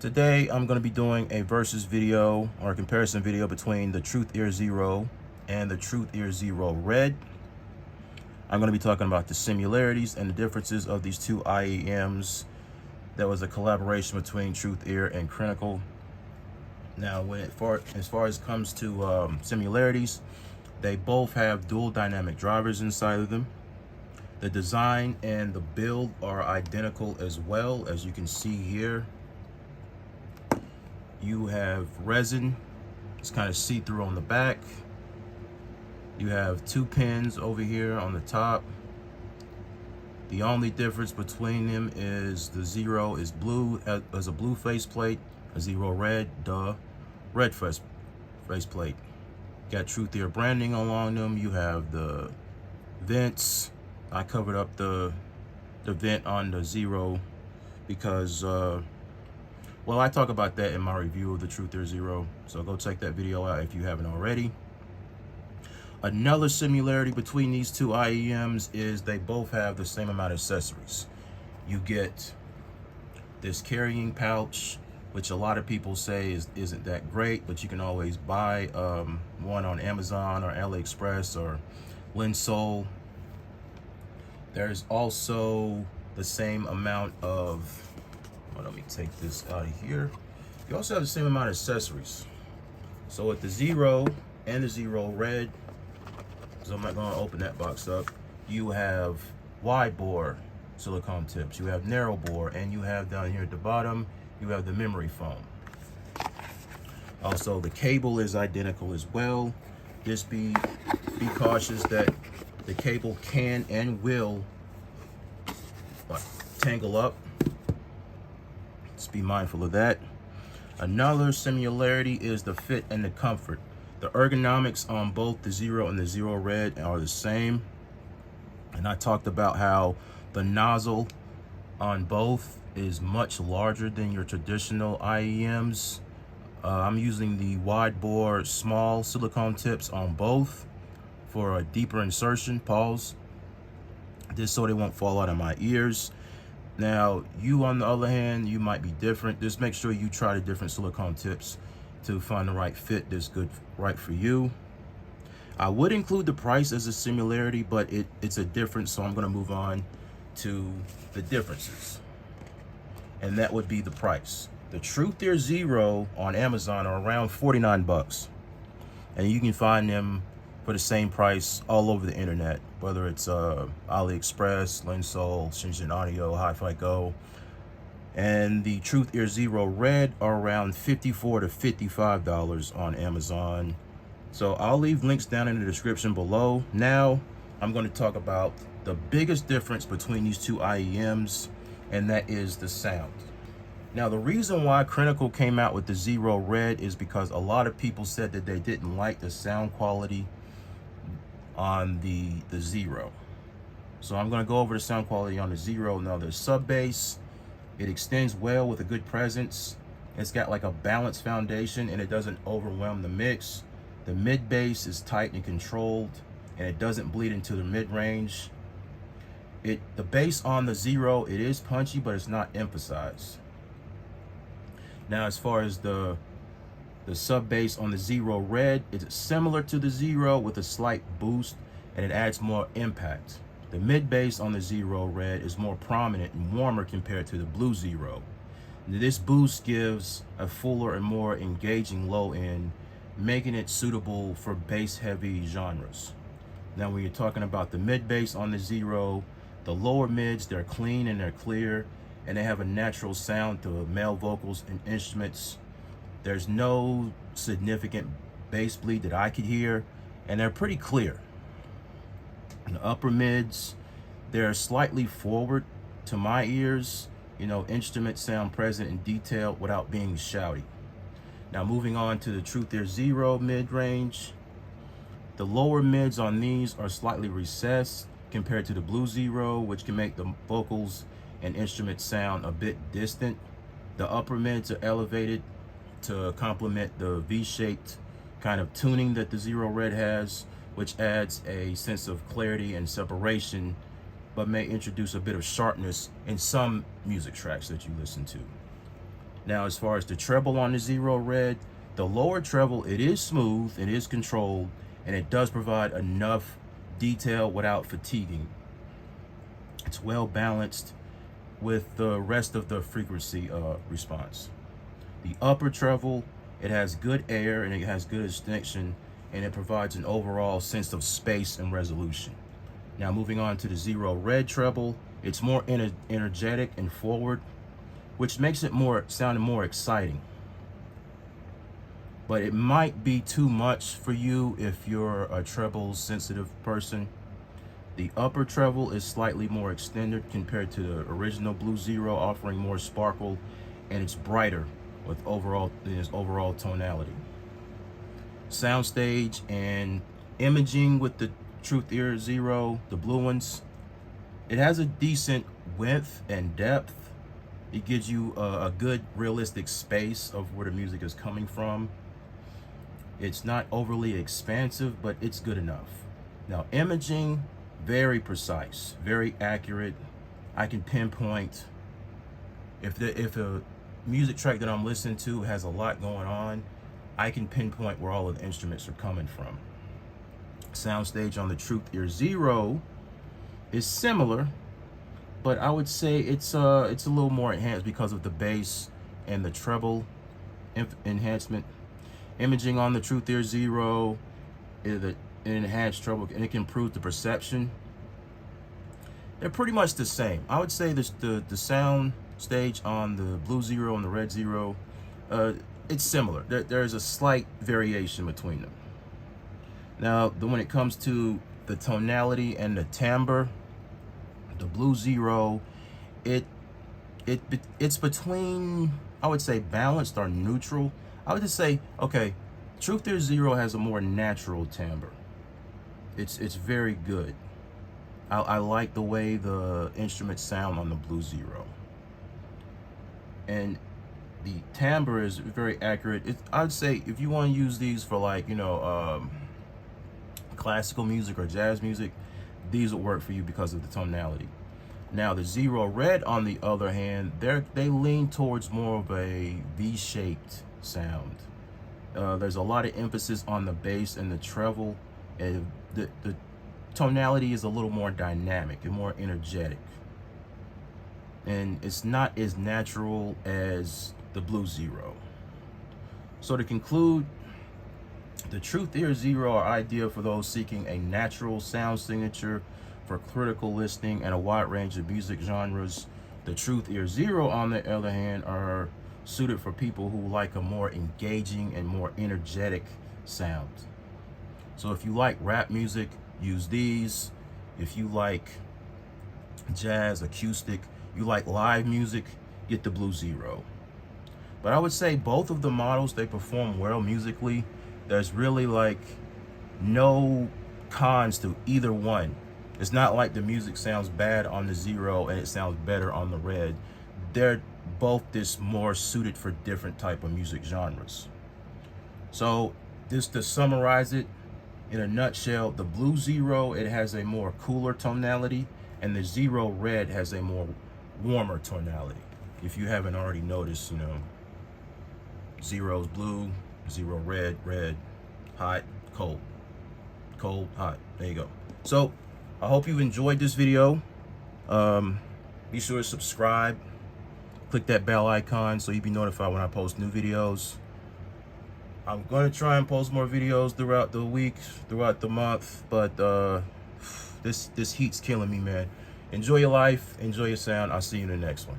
Today I'm going to be doing a versus video or a comparison video between the Truthear Zero and the TruthearZeroRed. I'm going to be talking about the similarities and the differences of these two IEMs. That was a collaboration between Truthear and Crinacle. Now, as far as comes to similarities, they both have dual dynamic drivers inside of them. The design and the build are identical as well, as you can see here. You have resin, it's kind of see-through on the back. You have two pins over here on the top. The only difference between them is the Zero is blue, as a blue faceplate, a ZeroRed, red faceplate. Got Truthear branding along them. You have the vents. I covered up the vent on the Zero because well, I talk about that in my review of the Truthear Zero, so go check that video out if you haven't already. Another similarity between these two IEMs is they both have the same amount of accessories. You get this carrying pouch, which a lot of people say isn't that great, but you can always buy one on Amazon or AliExpress or Linsole. There's also the same amount of, let me take this out of here. You also have the same amount of accessories. So with the Zero and the ZeroRed, so I'm not going to open that box up, you have wide bore silicone tips, you have narrow bore, and you have down here at the bottom, you have the memory foam. Also, the cable is identical as well. Just be cautious that the cable can and will tangle up. Just be mindful of that. Another similarity is the fit and the comfort. The ergonomics on both the Zero and the ZeroRed are the same. And I talked about how the nozzle on both is much larger than your traditional IEMs. I'm using the wide bore small silicone tips on both for a deeper insertion, just so they won't fall out of my ears. Now, you on the other hand, you might be different. Just make sure you try the different silicone tips to find the right fit that's right for you. I would include the price as a similarity, but it's a difference, so I'm going to move on to the differences. And that would be the price. The Truthear Zero on Amazon are around 49 bucks. And you can find them for the same price all over the internet, whether it's AliExpress, Linsole, Shenzhen Audio, Hi-Fi Go. And the TruthearZeroRed are around $54 to $55 on Amazon. So I'll leave links down in the description below. Now I'm going to talk about the biggest difference between these two IEMs, and that is the sound. Now, the reason why Crinacle came out with the ZeroRed is because a lot of people said that they didn't like the sound quality on the Zero. So I'm going to go over the sound quality on the Zero. Now, the sub bass, it extends well with a good presence. It's got like a balanced foundation and it doesn't overwhelm the mix. The mid bass is tight and controlled and it doesn't bleed into the mid range. The bass on the Zero, it is punchy, but it's not emphasized. Now, as far as the sub bass on the ZeroRed, it's similar to the Zero with a slight boost and it adds more impact. The mid bass on the ZeroRed is more prominent and warmer compared to the blue Zero. This boost gives a fuller and more engaging low end, making it suitable for bass heavy genres. Now, when you're talking about the mid bass on the Zero, the lower mids, they're clean and they're clear, and they have a natural sound to male vocals and instruments. There's no significant bass bleed that I could hear, and they're pretty clear. And the upper mids, they're slightly forward to my ears. You know, instruments sound present and detailed without being shouty. Now, moving on to the Truthear Zero mid-range, the lower mids on these are slightly recessed compared to the blue Zero, which can make the vocals and instruments sound a bit distant. The upper mids are elevated to complement the V-shaped kind of tuning that the ZeroRed has, which adds a sense of clarity and separation, but may introduce a bit of sharpness in some music tracks that you listen to. Now, as far as the treble on the ZeroRed, the lower treble, it is smooth, it is controlled, and it does provide enough detail without fatiguing. It's well balanced with the rest of the frequency response. The upper treble, it has good air and it has good extension, and it provides an overall sense of space and resolution. Now, moving on to the ZeroRed treble, it's more energetic and forward, which makes it sounding more exciting. But it might be too much for you if you're a treble sensitive person. The upper treble is slightly more extended compared to the original Blue Zero, offering more sparkle, and it's brighter with its overall tonality. Soundstage and imaging with the Truthear Zero, the blue ones, it has a decent width and depth. It gives you a good realistic space of where the music is coming from. It's not overly expansive, but it's good enough. Now, imaging, very precise, very accurate. I can pinpoint if a music track that I'm listening to has a lot going on, I can pinpoint where all of the instruments are coming from. Soundstage on the Truthear Zero is similar, but I would say it's a little more enhanced because of the bass and the treble enhancement. Imaging on the Truthear Zero is an enhanced treble, and it can improve the perception. They're pretty much the same. I would say the sound stage on the Blue Zero and the Red Zero, it's similar. There's a slight variation between them. Now, when it comes to the tonality and the timbre, the Blue Zero, it's between, I would say, balanced or neutral. I would just say, okay, Truthear Zero has a more natural timbre. It's very good. I like the way the instruments sound on the Blue Zero. And the timbre is very accurate. I'd say if you want to use these for, like, classical music or jazz music, these will work for you because of the tonality. Now, the ZeroRed, on the other hand, they lean towards more of a V-shaped sound. There's a lot of emphasis on the bass and the treble, and the tonality is a little more dynamic and more energetic, and it's not as natural as the Blue Zero. So to conclude, the Truthear Zero are ideal for those seeking a natural sound signature for critical listening and a wide range of music genres. The Truthear Zero, on the other hand, are suited for people who like a more engaging and more energetic sound. So if you like rap music, use these. If you like jazz, acoustic, you like live music, get the Blue Zero. But I would say both of the models, they perform well musically. There's really like no cons to either one. It's not like the music sounds bad on the Zero and it sounds better on the Red. They're both just more suited for different type of music genres. So just to summarize it in a nutshell, the Blue Zero, it has a more cooler tonality, and the ZeroRed has a more warmer tonality. If you haven't already noticed, Zero's blue, ZeroRed, red, hot, cold, cold, hot. There you go. So I hope you enjoyed this video. Be sure to subscribe, click that bell icon so you'll be notified when I post new videos. I'm going to try and post more videos throughout the week, throughout the month, but this heat's killing me, man. Enjoy your life, enjoy your sound. I'll see you in the next one.